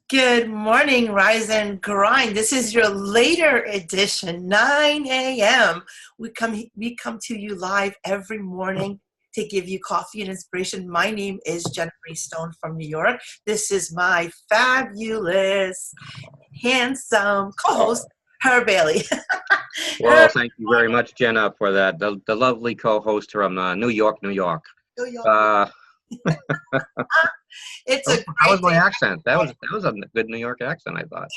Good morning, Rise and Grind. This is your later edition, 9 a.m. We come to you live every morning to give you coffee and inspiration. My name is Jenna from New York. This is my fabulous, handsome co-host, Herb Bailey. Well, thank you very much, Jenna, for that. The lovely co-host from New York, New York. New York. It's a great How was my day. accent? That was a good New York accent, I thought.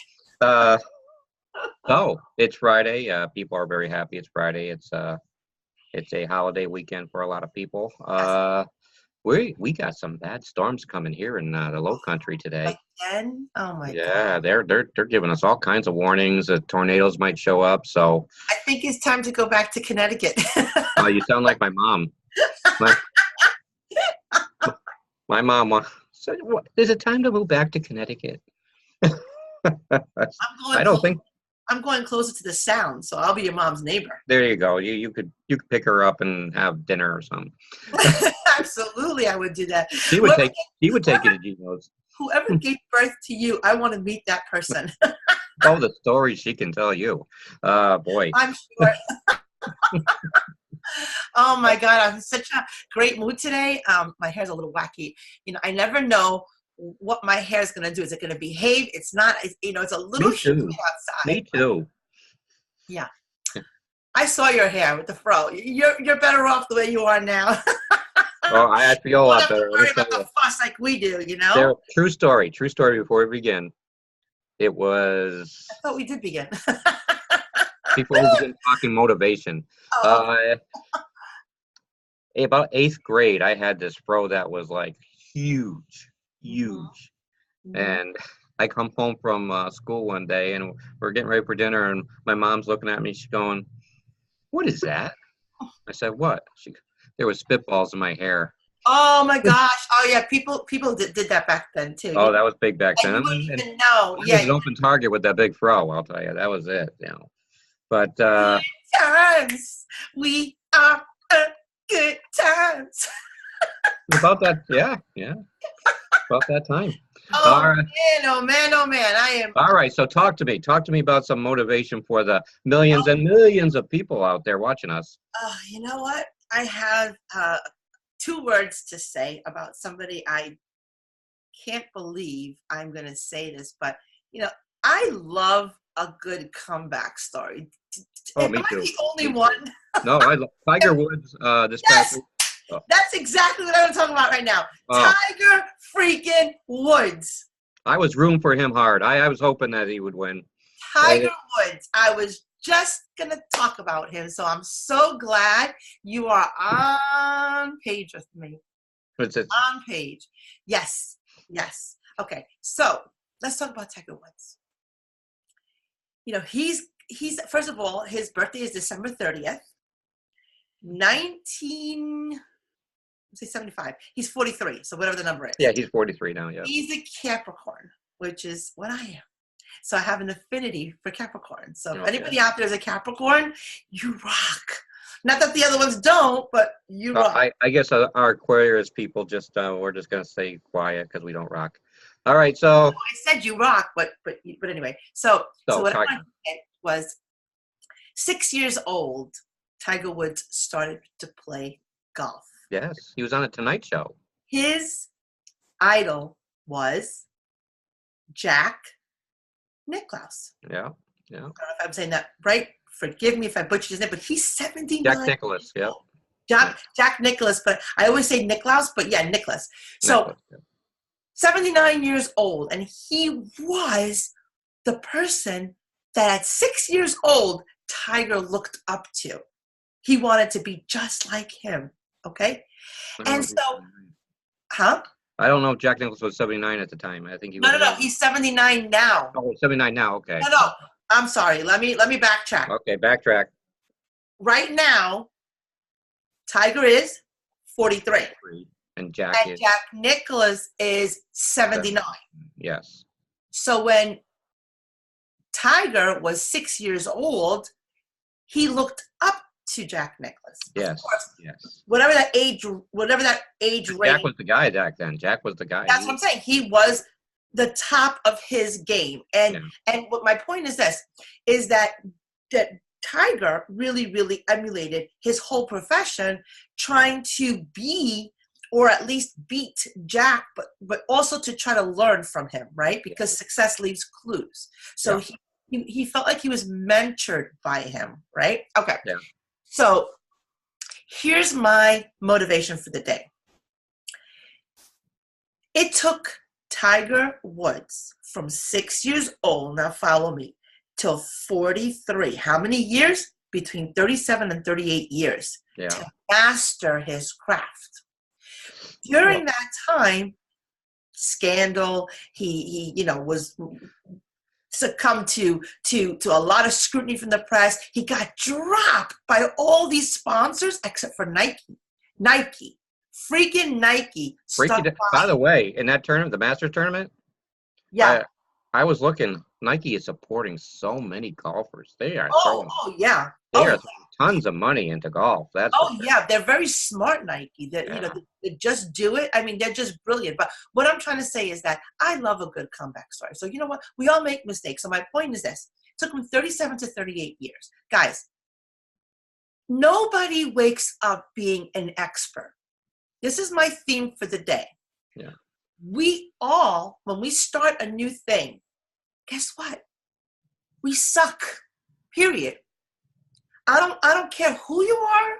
So it's Friday. People are very happy. It's Friday. It's a holiday weekend for a lot of people. We got some bad storms coming here in the Low Country today. Again? Oh my God. Yeah, they're giving us all kinds of warnings that tornadoes might show up. So I think it's time to go back to Connecticut. you sound like my mom. My mom said, "Is it time to move back to Connecticut?" I don't think. I'm going closer to the sound, so I'll be your mom's neighbor. There you go. You could pick her up and have dinner or something. Absolutely, I would do that. He would take you to Gino's. Whoever gave birth to you, I want to meet that person. Oh, the stories she can tell you. Boy. I'm sure. Oh my God, I'm in such a great mood today. My hair's a little wacky. I never know what my hair is going to do. Is it going to behave? It's not. It's a little shifty outside. Me too. Yeah. I saw your hair with the fro. You're better off the way you are now. Oh, I feel a lot better. Don't worry about the fuss like we do, True story before we begin. It was... I thought we did begin. Before we begin talking motivation. Oh. About 8th grade, I had this fro that was like huge. Mm-hmm. And I come home from school one day and we're getting ready for dinner and my mom's looking at me. She's going, "What is that?" I said, "What?" There was spitballs in my hair. Oh my gosh! Oh yeah, people did that back then too. Oh, that was big back then. You wouldn't even know. Yeah, an open target with that big fro. I'll tell you, that was it. But good times. We are good times. About that, yeah. About that time. Oh man! I am. All right, so talk to me about some motivation for the millions and millions of people out there watching us. You know what? I have 2 words to say about somebody. I can't believe I'm going to say this, but I love a good comeback story. Me too. Am I the only one? No, I love Tiger Woods. Yes, that's exactly what I want to talk about right now. Tiger freaking Woods. I was rooting for him hard. I was hoping that he would win. Tiger Woods. I was just going to talk about him, so I'm so glad you are on page with me. What's it? On page. Yes. Okay, so let's talk about Tiger Woods. He's first of all, his birthday is December 30th, 1975. He's 43, so whatever the number is. Yeah, he's 43 now, yeah. He's a Capricorn, which is what I am. So I have an affinity for Capricorn. So if anybody out there is a Capricorn, you rock. Not that the other ones don't, but you rock. I guess our Aquarius people we're just going to stay quiet because we don't rock. All right, so... I said you rock, but anyway. So what I wanted to say was 6 years old, Tiger Woods started to play golf. Yes, he was on a Tonight Show. His idol was Jack Nicklaus. Yeah. I don't know if I'm saying that right. Forgive me if I butchered his name, but he's 79. Jack Nicklaus, yeah. Jack Nicklaus, but I always say Nicklaus, but yeah, Nicklaus. So 79 years old, and he was the person that at 6 years old, Tiger looked up to. He wanted to be just like him, okay? And so, I don't know if Jack Nicklaus was 79 at the time. I think he was. No, he's 79 now. Oh, 79 now, okay. No, I'm sorry. Let me backtrack. Okay, backtrack. Right now, Tiger is 43. And Jack Nicklaus is 79. Yes. So when Tiger was 6 years old, he looked up to Jack Nicklaus. Yes. Of course, yes. Whatever that age range. Jack was the guy back then. Jack was the guy. That's what I'm saying. He was the top of his game. And what my point is this, is that Tiger really, really emulated his whole profession, trying to be, or at least beat Jack, but also to try to learn from him, right? Because success leaves clues. So he felt like he was mentored by him, right? Okay. Yeah. So here's my motivation for the day. It took Tiger Woods from 6 years old, now follow me, till 43. How many years? Between 37 and 38 years to master his craft. During that time, scandal, he was succumbed to a lot of scrutiny from the press. He got dropped by all these sponsors except for Nike. Freaking Nike. By the way, in that tournament, the Masters tournament, I was looking. Nike is supporting so many golfers. They are throwing tons of money into golf. They're very smart, Nike. They just do it. I mean, they're just brilliant. But what I'm trying to say is that I love a good comeback story. So you know what? We all make mistakes. So my point is this: it took him 37 to 38 years, guys. Nobody wakes up being an expert. This is my theme for the day. Yeah. We all, when we start a new thing, guess what? We suck. Period. I don't care who you are.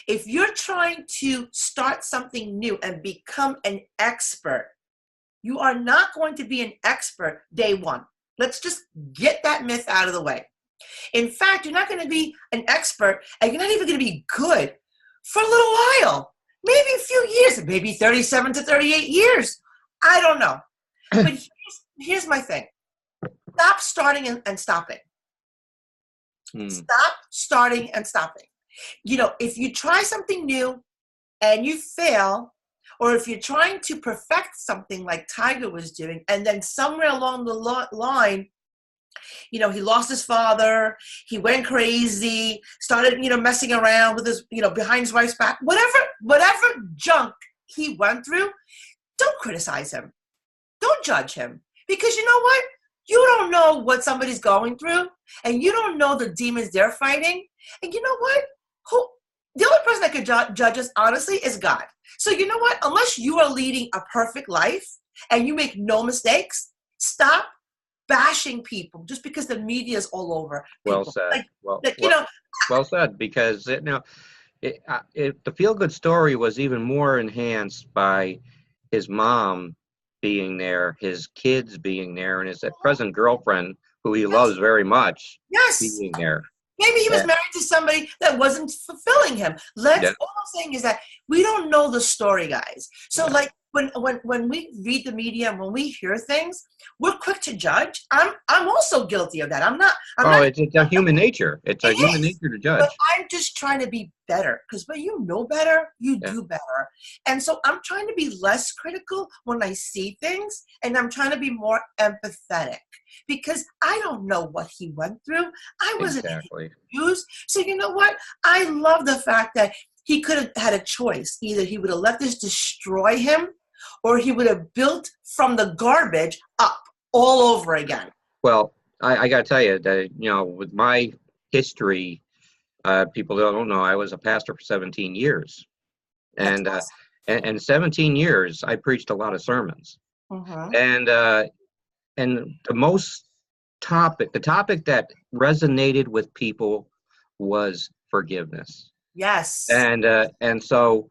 If you're trying to start something new and become an expert, you are not going to be an expert day one. Let's just get that myth out of the way. In fact, you're not going to be an expert, and you're not even going to be good for a little while. Maybe a few years, maybe 37 to 38 years. I don't know. But here's my thing. Stop starting and stopping. Stop starting and stopping. If you try something new and you fail, or if you're trying to perfect something like Tiger was doing, and then somewhere along the line, he lost his father, he went crazy, started, messing around with his, behind his wife's back, whatever junk he went through, don't criticize him. Don't judge him. Because you know what? You don't know what somebody's going through, and you don't know the demons they're fighting. And you know what? The only person that could judge us, honestly, is God. So you know what? Unless you are leading a perfect life and you make no mistakes, stop bashing people just because the media is all over people. Well said. Well said, because the feel-good story was even more enhanced by his mom being there, his kids being there, and his present girlfriend, who he loves very much, being there. Maybe he was married to somebody that wasn't fulfilling him. All I'm saying is that we don't know the story, guys. So when we read the media and when we hear things, we're quick to judge. I'm also guilty of that. It's a human nature. It's a human nature to judge. But I'm just trying to be better, because when you know better, you do better. And so I'm trying to be less critical when I see things, and I'm trying to be more empathetic, because I don't know what he went through. I wasn't in his shoes. So you know what? I love the fact that he could have had a choice. Either he would have let this destroy him, or he would have built from the garbage up all over again. Well, I got to tell you that, with my history, people don't know, I was a pastor for 17 years. And and 17 years, I preached a lot of sermons. And the topic that resonated with people was forgiveness. Yes. And so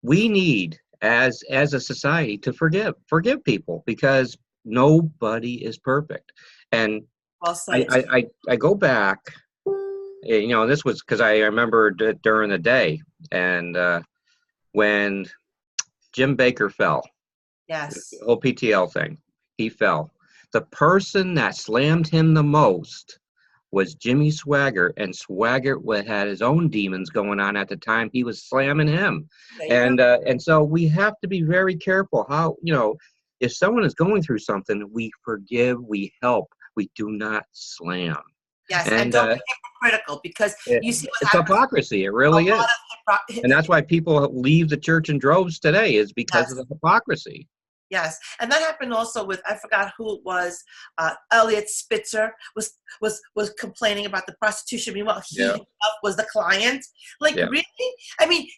we need, as a society, to forgive people, because nobody is perfect. And I go back, this was because I remember during the day, and when Jim Baker fell, the whole PTL thing, he fell. The person that slammed him the most was Jimmy Swaggart, and Swaggart had his own demons going on at the time he was slamming him. And so we have to be very careful how, if someone is going through something, we forgive, we help, we do not slam. Yes, and don't be hypocritical, because you see what it's happens. Hypocrisy, it really is. And that's why people leave the church in droves today, is because of the hypocrisy. Yes, and that happened also with, I forgot who it was. Elliot Spitzer was complaining about the prostitution. Meanwhile, he Yeah. himself was the client. Like, Yeah. really? I mean,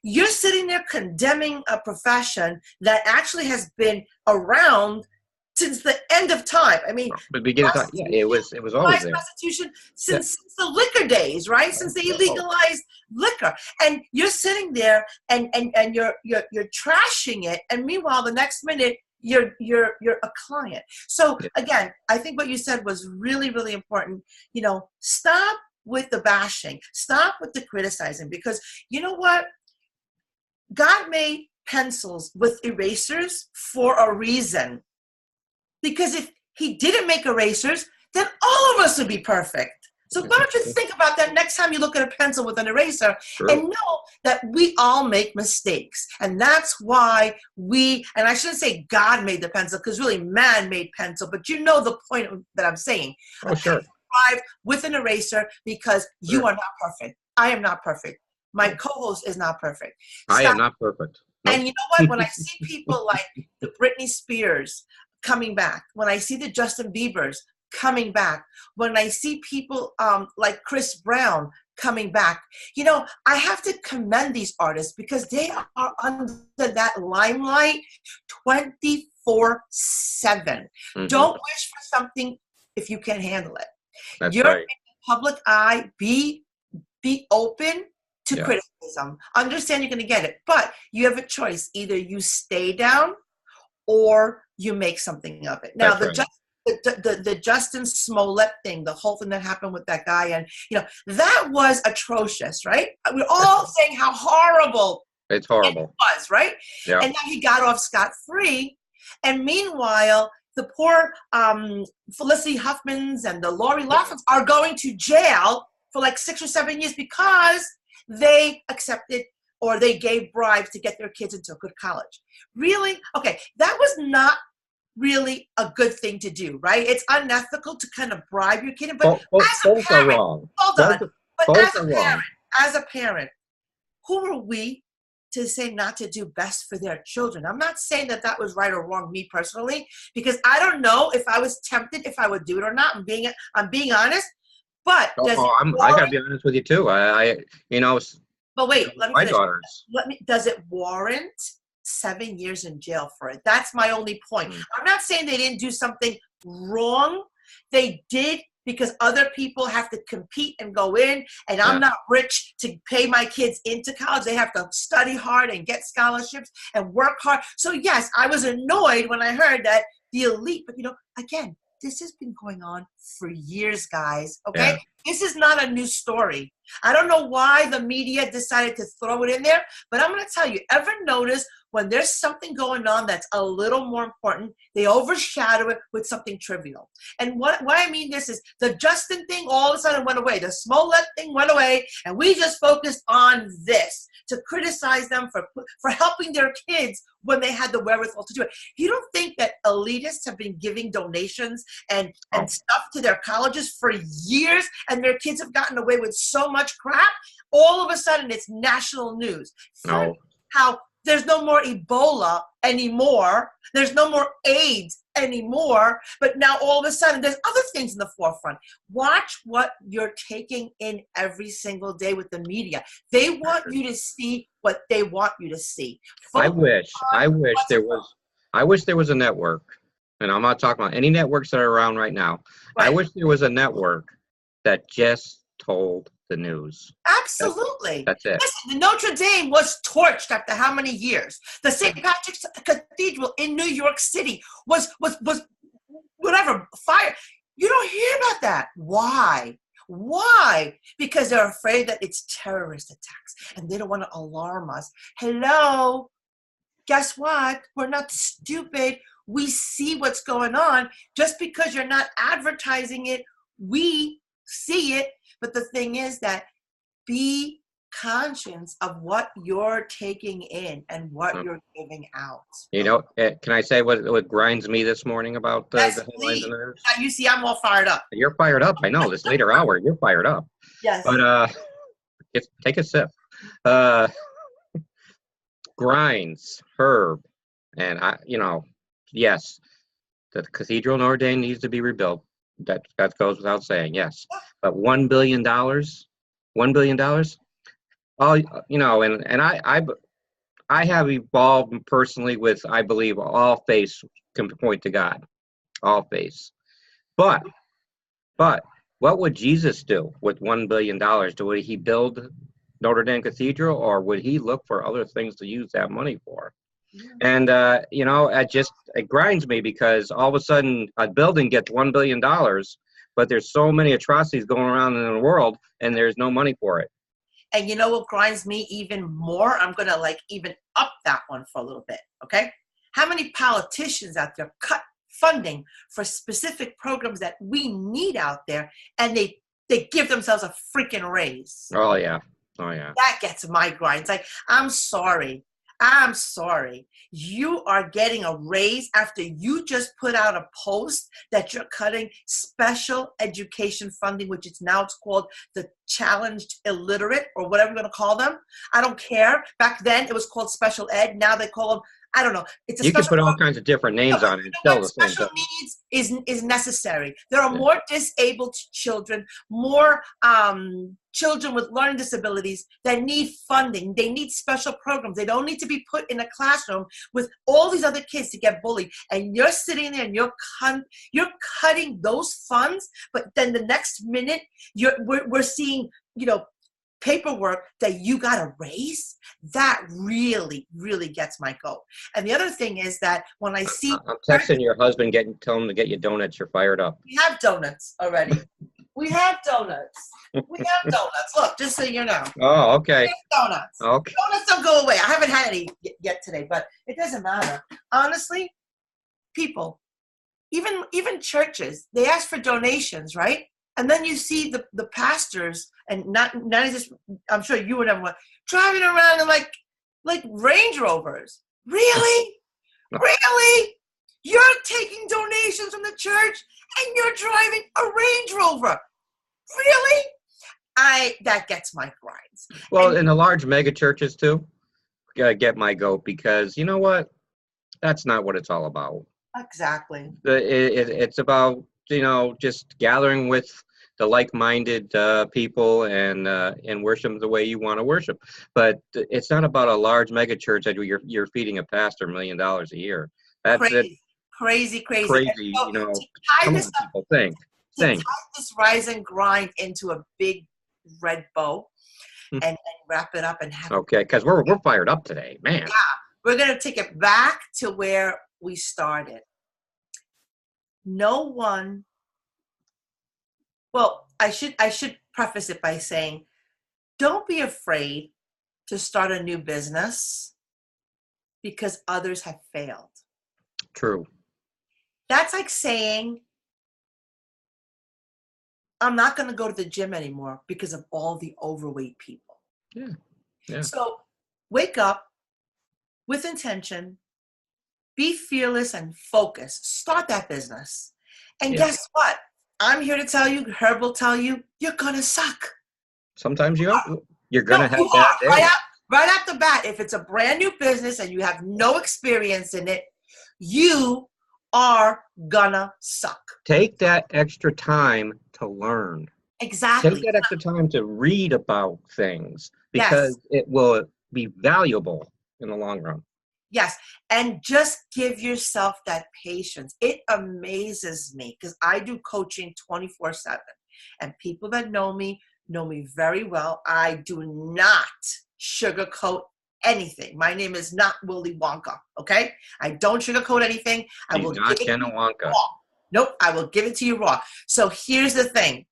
you're sitting there condemning a profession that actually has been around since the end of time. I mean, But beginning time, yeah, it was always there. prostitution Yeah. since the liquor days, right? Since they legalized liquor, and you're sitting there and you're trashing it, and meanwhile the next minute you're a client. So Yeah. again, I think what you said was really, really important. Stop with the bashing, stop with the criticizing, because you know what? God made pencils with erasers for a reason. Because if he didn't make erasers, then all of us would be perfect. So why don't you think about that next time you look at a pencil with an eraser and know that we all make mistakes. And that's why and I shouldn't say God made the pencil, because really man made pencil, but you know the point that I'm saying. Oh, sure. With an eraser, because you are not perfect. I am not perfect. My co-host is not perfect. I am not perfect. Nope. And you know what? When I see people like the Britney Spears coming back, when I see the Justin Biebers coming back, when I see people like Chris Brown coming back, I have to commend these artists, because they are under that limelight 24/7. Don't wish for something if you can't handle it. That's You're right. in the public eye. Be open to criticism. Understand you're going to get it, but you have a choice. Either you stay down or you make something of it. Now, the Justin Smollett thing, the whole thing that happened with that guy, and that was atrocious, right? We're all saying how horrible it's horrible it was, right? Yeah. And now he got off scot-free, and meanwhile, the poor Felicity Huffmans and the Lori Loughlin's are going to jail for like 6 or 7 years because they accepted or they gave bribes to get their kids into a good college. Really? Okay, that was not really a good thing to do, right? It's unethical to kind of bribe your kid. But as a parent, are wrong. Hold on. But as a parent, who are we to say not to do best for their children? I'm not saying that was right or wrong, me personally, because I don't know if I was tempted, if I would do it or not. I'm being honest. But I gotta be honest with you too. But wait, let me my finish. daughters. Does it warrant 7 years in jail for it? That's my only point. I'm not saying they didn't do something wrong. They did, because other people have to compete and go in, and I'm not rich to pay my kids into college. They have to study hard and get scholarships and work hard. So yes, I was annoyed when I heard that the elite, but again, this has been going on for years, guys, okay? Yeah. This is not a new story. I don't know why the media decided to throw it in there, but I'm going to tell you, ever notice when there's something going on that's a little more important, they overshadow it with something trivial. And what I mean this is the Justin thing all of a sudden went away. The Smollett thing went away, and we just focused on this to criticize them for helping their kids when they had the wherewithal to do it. You don't think that elitists have been giving donations and stuff to their colleges for years, and their kids have gotten away with so much crap? All of a sudden, it's national news. No. How there's no more Ebola anymore. There's no more AIDS anymore. But now all of a sudden, there's other things in the forefront. Watch what you're taking in every single day with the media. They want you to see what they want you to see. I wish there was a network, and I'm not talking about any networks that are around right now. Right. I wish there was a network that just told the news. Absolutely. That's it. Listen, the Notre Dame was torched after how many years? The St. Patrick's Cathedral in New York City was whatever, fire. You don't hear about that. Why? Why? Because they're afraid that it's terrorist attacks and they don't want to alarm us. Hello? Guess what? We're not stupid. We see what's going on. Just because you're not advertising it, we see it. But the thing is that be conscious of what you're taking in and what you're giving out. Can I say what grinds me this morning about the headlines and the news? You see, I'm all fired up. You're fired up. I know. This later hour, you're fired up. Yes. But take a sip. Grinds, Herb, And yes, the Cathedral in Notre Dame needs to be rebuilt. That goes without saying, yes. But $1 billion, all and I have evolved personally with, I believe all faiths can point to God, all faiths. But what would Jesus do with $1 billion? Would he build Notre Dame Cathedral, or would he look for other things to use that money for? And it grinds me, because all of a sudden a building gets $1 billion, but there's so many atrocities going around in the world, and there's no money for it. And you know what grinds me even more? I'm going to even up that one for a little bit, okay? How many politicians out there cut funding for specific programs that we need out there, and they give themselves a freaking raise? Oh, yeah. Oh, yeah. That gets my grind. It's like, I'm sorry. You are getting a raise after you just put out a post that you're cutting special education funding, which is now it's called the challenged illiterate, or whatever you're going to call them. I don't care. Back then it was called special ed. Now they call them, I don't know. You can put all kinds of different names on it. Still the same special needs is necessary. There are more disabled children, more children with learning disabilities that need funding. They need special programs. They don't need to be put in a classroom with all these other kids to get bullied. And you're sitting there and you're cutting those funds, but then the next minute we're seeing, paperwork that you got to raise. That really, really gets my goat. And the other thing is that when I see... I'm texting your husband, tell him to get you donuts. You're fired up. We have donuts already. We have donuts. Look, just so you know. Oh, okay. We have donuts. Okay. Donuts don't go away. I haven't had any yet today, but it doesn't matter. Honestly, people, even churches, they ask for donations, right? And then you see the pastors, and not just, I'm sure you and everyone, driving around in like Range Rovers. Really? Really? You're taking donations from the church and you're driving a Range Rover. Really? That gets my grinds. Well, in the large mega churches too, get my goat, because you know what? That's not what it's all about. Exactly. It's about, just gathering with the like-minded people and worship the way you want to worship. But it's not about a large mega church that you're feeding a pastor $1 million a year. That's crazy. Crazy, come on, people, think. Tie this Rise and Grind into a big red bow and wrap it up and have okay, because we're fired up today, man. Yeah, we're gonna take it back to where we started. No one. Well, I should preface it by saying, don't be afraid to start a new business because others have failed. True. That's like saying, I'm not going to go to the gym anymore because of all the overweight people. Yeah. So wake up with intention, be fearless and focus. Start that business. And guess what? I'm here to tell you, Herb will tell you, you're going to suck. Sometimes you're going to have bad days. Right off the bat, if it's a brand new business and you have no experience in it, you are gonna suck. Take that extra time to learn. Exactly. Take that extra time to read about things, because it will be valuable in the long run. Yes. And just give yourself that patience. It amazes me because I do coaching 24/7, and people that know me very well. I do not sugarcoat anything. My name is not Willy Wonka, okay? I don't sugarcoat anything. I will not Jenna Wonka. Raw. Nope, I will give it to you raw. So here's the thing.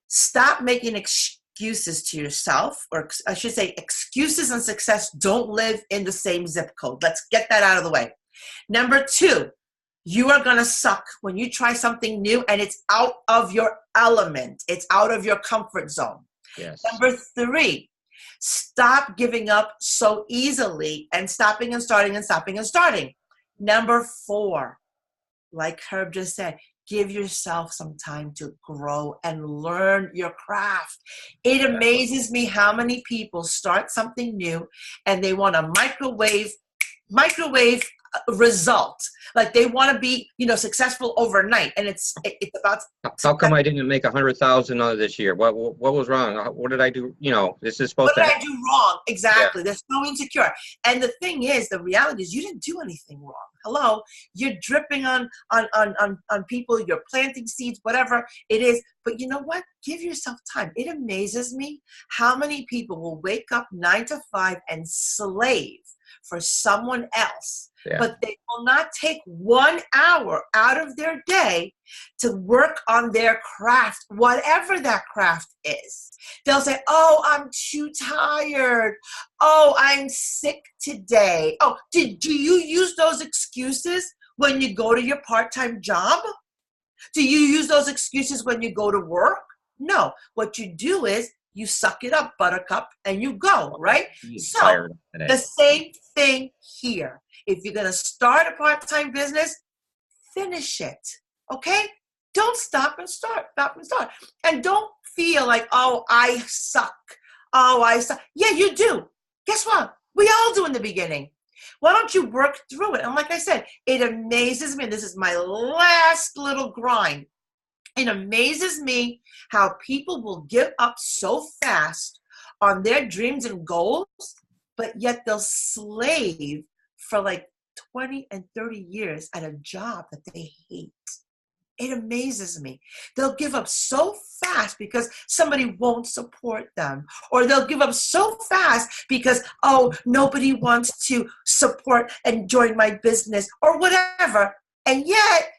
Stop making excuses to yourself, or I should say excuses and success don't live in the same zip code. Let's get that out of the way. Number 2, you are going to suck when you try something new and it's out of your element. It's out of your comfort zone. Yes. Number 3, stop giving up so easily and stopping and starting and stopping and starting. Number 4, like Herb just said, give yourself some time to grow and learn your craft. It amazes me how many people start something new and they want to microwave result. Like they want to be, successful overnight, and it's about. How come I didn't make 100,000 this year? What was wrong? What did I do? This is supposed What to did I happen. do wrong? Exactly. Yeah. They're so insecure. And the thing is, the reality is, you didn't do anything wrong. Hello, you're dripping on people. You're planting seeds, whatever it is. But you know what? Give yourself time. It amazes me how many people will wake up 9 to 5 and slave for someone else. Yeah. But they will not take 1 hour out of their day to work on their craft, whatever that craft is. They'll say, oh, I'm too tired. Oh, I'm sick today. Oh, do you use those excuses when you go to your part-time job? Do you use those excuses when you go to work? No. What you do is you suck it up, buttercup, and you go, right? So the same thing here. If you're going to start a part-time business, finish it, okay? Don't stop and start. And don't feel like, oh, I suck. Oh, I suck. Yeah, you do. Guess what? We all do in the beginning. Why don't you work through it? And like I said, it amazes me. This is my last little grind. It amazes me how people will give up so fast on their dreams and goals, but yet they'll slave for like 20 and 30 years at a job that they hate. It amazes me. They'll give up so fast because somebody won't support them. Or they'll give up so fast because, oh, nobody wants to support and join my business or whatever. And yet,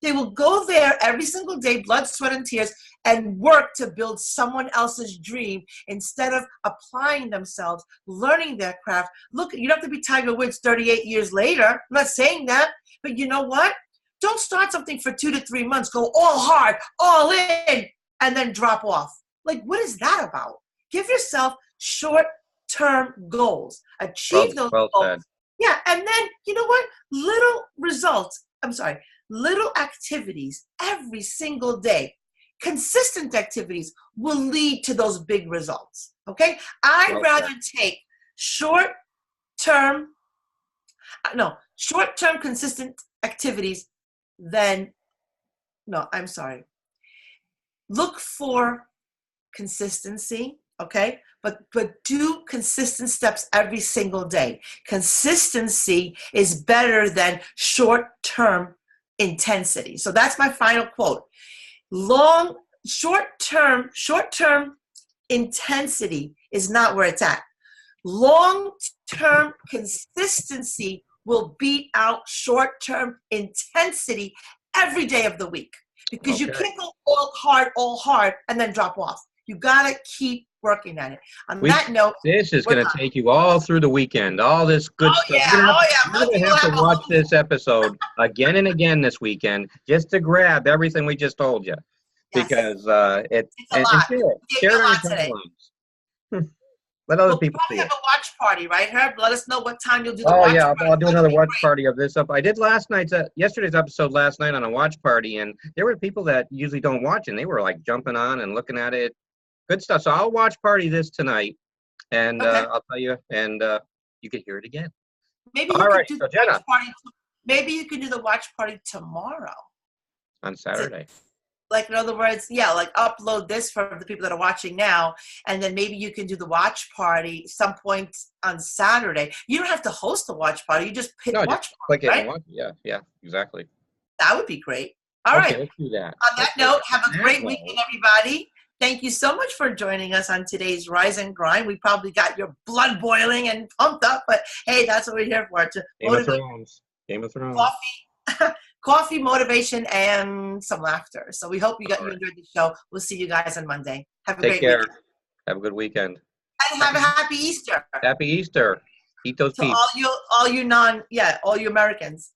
they will go there every single day, blood, sweat, and tears, and work to build someone else's dream instead of applying themselves, learning their craft. Look, you don't have to be Tiger Woods 38 years later. I'm not saying that, but you know what? Don't start something for 2 to 3 months, go all hard, all in, and then drop off. Like, what is that about? Give yourself short-term goals. Achieve those goals. Said. Yeah, and then, you know what? Little activities every single day, consistent activities will lead to those big results, okay? I'd rather take short-term consistent activities than, look for consistency, okay? But do consistent steps every single day. Consistency is better than short-term intensity. So that's my final quote. Short-term intensity is not where it's at. Long-term consistency will beat out short-term intensity every day of the week, because you can't go all hard, and then drop off. You got to keep working at it. On that note, this is going to take you all through the weekend, all this good stuff. Yeah. You're going to have to watch this episode again and again this weekend just to grab everything we just told you. Yes. Because it's a lot. Share it on your timelines. Let other people see it. We'll have a watch party, right, Herb? Let us know what time you'll do the watch party. I'll do another watch party of this. I did yesterday's episode last night on a watch party, and there were people that usually don't watch, and they were like jumping on and looking at it. Good stuff. So I'll watch party this tonight, and I'll tell you, and you can hear it again. Maybe Jenna, maybe you can do the watch party tomorrow. On Saturday. Like, in other words, like upload this for the people that are watching now, and then maybe you can do the watch party some point on Saturday. You don't have to host a watch party. You just pick watch party, click right? It and watch. Yeah, exactly. That would be great. All right. Let's do that. On that note, have a great weekend, everybody. Thank you so much for joining us on today's Rise and Grind. We probably got your blood boiling and pumped up, but hey, that's what we're here for. Game of Thrones. Coffee, motivation, and some laughter. So we hope you enjoyed the show. We'll see you guys on Monday. Have a great weekend. Have a good weekend. And have a happy Easter. Happy Easter. Eat those peeps. All you Americans.